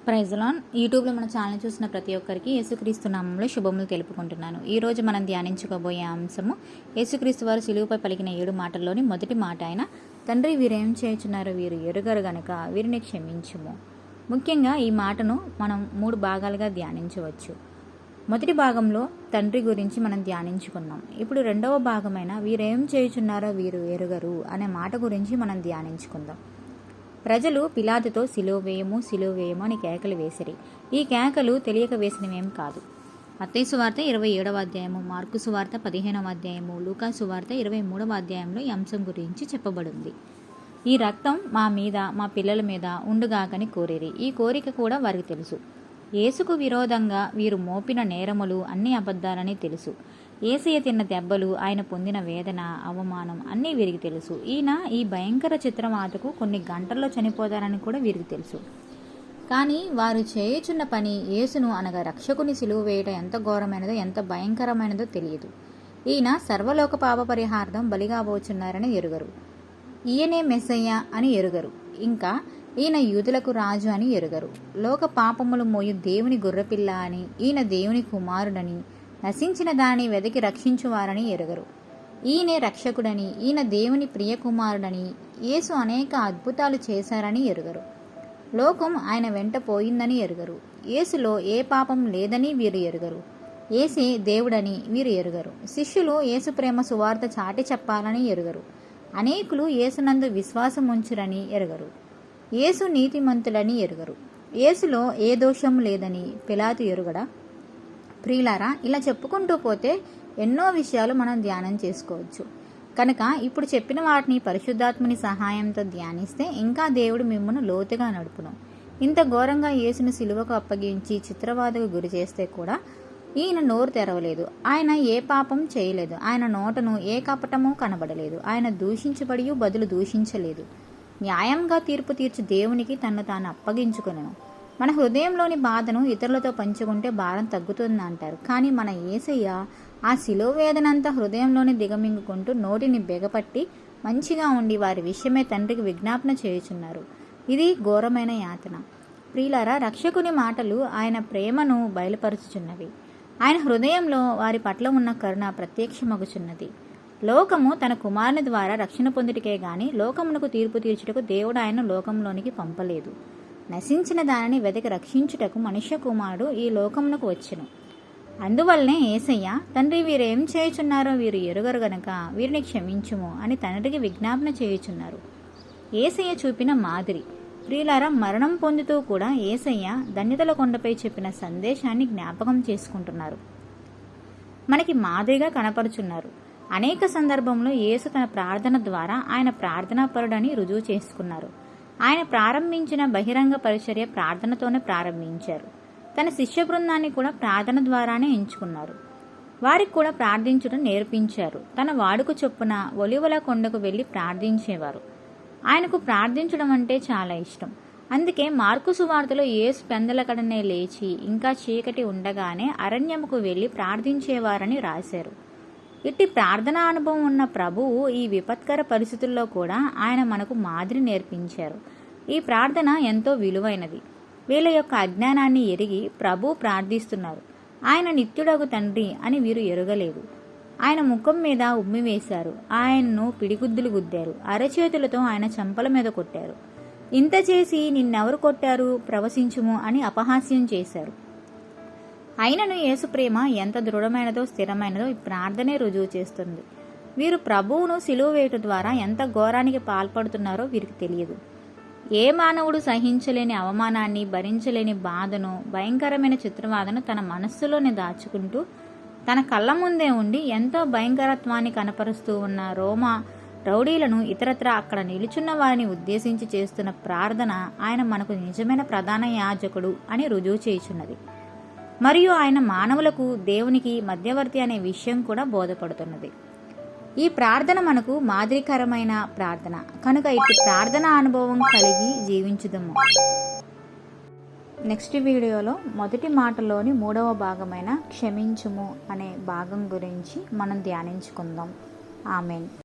Praise lord. యూట్యూబ్లో మన channel చూసిన ప్రతి ఒక్కరికి యేసుక్రీస్తు నామంలో శుభములు తెలుపుకుంటున్నాను. ఈరోజు మనం ధ్యానించుకోబోయే అంశము యేసుక్రీస్తు వారు శిలువపై పలికిన 7 మాటల్లోని మొదటి మాట అయిన తండ్రి వీరేం చేయుచున్నారో వీరు ఎరుగరు గనుక వీరిని క్షమించుము. ముఖ్యంగా ఈ మాటను మనం 3 భాగాలుగా ధ్యానించవచ్చు. మొదటి భాగంలో తండ్రి గురించి మనం ధ్యానించుకున్నాం. ఇప్పుడు రెండవ భాగమైన వీరేం చేయుచున్నారో వీరు ఎరుగరు అనే మాట గురించి మనం ధ్యానించుకుందాం. ప్రజలు పిలాతుతో సిలువ వేయము అని కేకలు వేసిరి. ఈ కేకలు తెలియక వేసినవేం కాదు. మత్తయి సువార్త 27వ అధ్యాయము, మార్కు సువార్త 15వ అధ్యాయము, లూకా సువార్త 23వ అధ్యాయంలో ఈ అంశం గురించి చెప్పబడింది. ఈ రక్తం మా మీద మా పిల్లల మీద ఉండుగాకని కోరిరి. ఈ కోరిక కూడా వారికి తెలుసు. యేసుకు విరోధంగా వీరు మోపిన నేరములు అన్ని అబద్ధాలని తెలుసు. యేసయ్య తిన్న దెబ్బలు, ఆయన పొందిన వేదన, అవమానం అన్నీ వీరికి తెలుసు. ఈయన ఈ భయంకర చిత్రమాతకు కొన్ని గంటల్లో చనిపోతారని కూడా వీరికి తెలుసు. కానీ వారు చేయుచున్న పని యేసును అనగా రక్షకుని సిలువ వేయటం ఎంత ఘోరమైనదో ఎంత భయంకరమైనదో తెలియదు. ఈయన సర్వలోక పాప పరిహార్థం బలిగాబోచున్నారని ఎరుగరు. ఈయనే మెస్సయ్య అని ఎరుగరు. ఇంకా ఈయన యూదులకు రాజు అని ఎరుగరు. లోక పాపములు మోయు దేవుని గొర్రెపిల్ల అని, ఈయన దేవుని కుమారుడని, నశించిన దానిని వెదకి రక్షించువారని ఎరుగరు. ఈయనే రక్షకుడని, ఈయన దేవుని ప్రియకుమారుడని, యేసు అనేక అద్భుతాలు చేశారని ఎరుగరు. లోకం ఆయన వెంట పోయిందని ఎరుగరు. యేసులో ఏ పాపం లేదని వీరు ఎరుగరు. యేసే దేవుడని వీరు ఎరుగరు. శిష్యులు యేసు ప్రేమ సువార్త చాటి చెప్పాలని ఎరుగరు. అనేకులు యేసునందు విశ్వాసం ఉంచురని ఎరుగరు. యేసు నీతిమంతులని ఎరుగరు. యేసులో ఏ దోషం లేదని పిలాతు ఎరుగడా? ప్రియులారా, ఇలా చెప్పుకుంటూ పోతే ఎన్నో విషయాలు మనం ధ్యానం చేసుకోవచ్చు. కనుక ఇప్పుడు చెప్పిన వాటిని పరిశుద్ధాత్మని సహాయంతో ధ్యానిస్తే ఇంకా దేవుడు మిమ్మల్ని లోతుగా నడుపును. ఇంత ఘోరంగా యేసును సిలువకు అప్పగించి చిత్రవాదకు గురి చేస్తే కూడా ఈయన నోరు తెరవలేదు. ఆయన ఏ పాపం చేయలేదు. ఆయన నోటను ఏ కపటము కనబడలేదు. ఆయన దూషించబడి బదులు దూషించలేదు. న్యాయంగా తీర్పు తీర్చి దేవునికి తన్ను తాను అప్పగించుకొనెను. మన హృదయంలోని బాధను ఇతరులతో పంచుకుంటే భారం తగ్గుతుంది అంటారు. కానీ మన యేసయ్య ఆ శిలువ వేదనంతా హృదయంలోని దిగమింగుకుంటూ నోటిని బెగపట్టి మంచిగా ఉండి వారి విషయమే తండ్రికి విజ్ఞాపన చేయుచున్నారు. ఇది ఘోరమైన యాతన. ప్రియులారా, రక్షకుని మాటలు ఆయన ప్రేమను బయలుపరుచుచున్నవి. ఆయన హృదయంలో వారి పట్ల ఉన్న కరుణ ప్రత్యక్షమగుచున్నది. లోకము తన కుమారుని ద్వారా రక్షణ పొందుటకే గాని లోకమునకు తీర్పు తీర్చుటకు దేవుడు ఆయన లోకంలోనికి పంపలేదు. నశించిన దానిని వెదకి రక్షించుటకు మనుష్య కుమారుడు ఈ లోకమునకు వచ్చెను. అందువల్లనే యేసయ్య తండ్రి వీరేం చేయుచున్నారో వీరు ఎరుగరు గనక వీరిని క్షమించుము అని తండ్రికి విజ్ఞాపన చేయుచున్నారు. యేసయ్య చూపిన మాదిరి. ప్రియులారా, మరణం పొందుతూ కూడా యేసయ్య ధన్యతల కొండపై చెప్పిన సందేశాన్ని జ్ఞాపకం చేసుకుంటున్నారు. మనకి మాదిరిగా కనపరుచున్నారు. అనేక సందర్భంలో యేసు తన ప్రార్థన ద్వారా ఆయన ప్రార్థనాపరుడని రుజువు చేసుకున్నారు. ఆయన ప్రారంభించిన బహిరంగ పరిచర్య ప్రార్థనతోనే ప్రారంభించారు. తన శిష్య బృందాన్ని కూడా ప్రార్థన ద్వారానే ఎంచుకున్నారు. వారికి కూడా ప్రార్థించడం నేర్పించారు. తన వాడుక చొప్పున ఒలివల కొండకు వెళ్ళి ప్రార్థించేవారు. ఆయనకు ప్రార్థించడం అంటే చాలా ఇష్టం. అందుకే మార్కు సువార్తలో యేసు పెందలకడనే లేచి ఇంకా చీకటి ఉండగానే అరణ్యముకు వెళ్ళి ప్రార్థించేవారని రాశారు. ఇట్టి ప్రార్థనా అనుభవం ఉన్న ప్రభువు ఈ విపత్కర పరిస్థితుల్లో కూడా ఆయన మనకు మాదిరి నేర్పించారు. ఈ ప్రార్థన ఎంతో విలువైనది. వీళ్ళ యొక్క అజ్ఞానాన్ని ఎరిగి ప్రభు ప్రార్థిస్తున్నారు. ఆయన నిత్యుడగు తండ్రి అని వీరు ఎరుగలేదు. ఆయన ముఖం మీద ఉమ్మి వేశారు. ఆయన్ను పిడిగుద్దులు గుద్దారు. అరచేతులతో ఆయన చెంపల మీద కొట్టారు. ఇంత చేసి నిన్నెవరు కొట్టారు, ప్రవశించుము అని అపహాస్యం చేశారు. అయినను యేసు ప్రేమ ఎంత దృఢమైనదో స్థిరమైనదో ఈ ప్రార్థనే రుజువు చేస్తుంది. వీరు ప్రభువును సిలువ వేయటం ద్వారా ఎంత ఘోరానికి పాల్పడుతున్నారో వీరికి తెలియదు. ఏ మానవుడు సహించలేని అవమానాన్ని, భరించలేని బాధను, భయంకరమైన చిత్రవాదను తన మనస్సులోనే దాచుకుంటూ తన కళ్ళ ముందే ఉండి ఎంతో భయంకరత్వాన్ని కనపరుస్తూ ఉన్న రోమా రౌడీలను ఇతరత్ర అక్కడ నిలుచున్న వారిని ఉద్దేశించి చేస్తున్న ప్రార్థన ఆయన మనకు నిజమైన ప్రధాన యాజకుడు అని రుజువు చేయుచున్నది. మరియు ఆయన మానవులకు దేవునికి మధ్యవర్తి అనే విషయం కూడా బోధపడుతున్నది. ఈ ప్రార్థన మనకు మాదిరికరమైన ప్రార్థన కనుక ఇటు ప్రార్థన అనుభవం కలిగి జీవించుదము. నెక్స్ట్ వీడియోలో మొదటి మాటలోని 3వ భాగమైన క్షమించుము అనే భాగం గురించి మనం ధ్యానించుకుందాం. ఆమేన్.